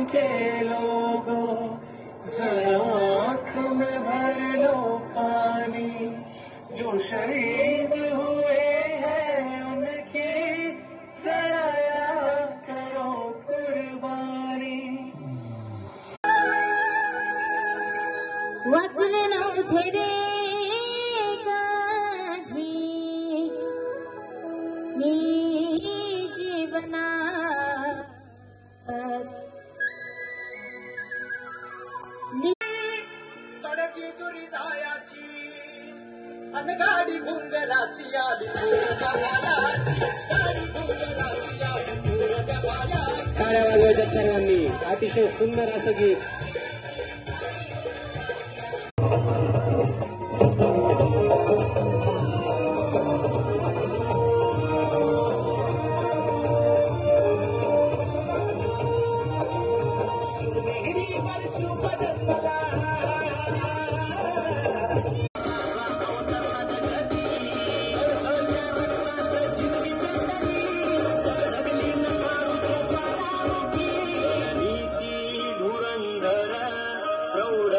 के लोगों, जरा आँख में भर लो पानी, जो शहीद हुए हैं उनकी सराया करो कुर्बानी। वाचले नव्हते रे कधी मी जीवनात, तडची चुरी जायाची अन गाडी भुंगराची आली, टाळ्या वाजवायच्या सर्वांनी. अतिशय सुंदर असं गीत.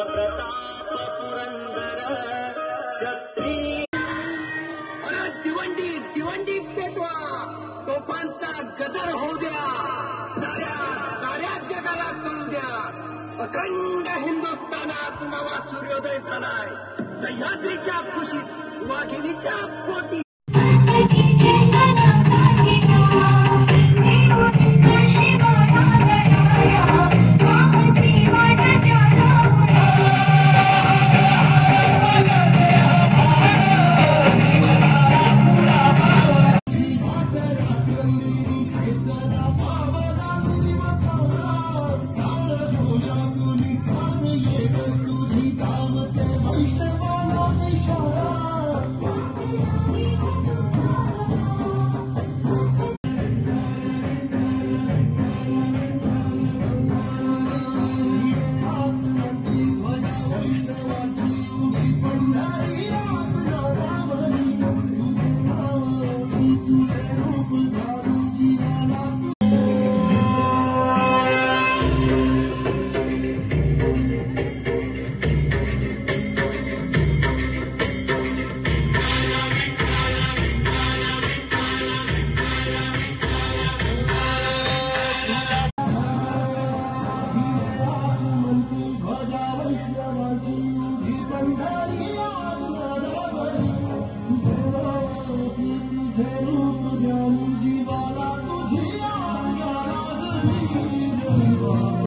प्रताप पुरंदर क्षत्रिय. दिवंडी दिवंडी पेटवा, तोफांचा गदर होऊ द्या, साऱ्या जगाला कळू द्या, अखंड हिंदुस्थानात नवा सूर्योदय झालाय. सह्याद्रीच्या खुशीत वाघिणीच्या पोटी.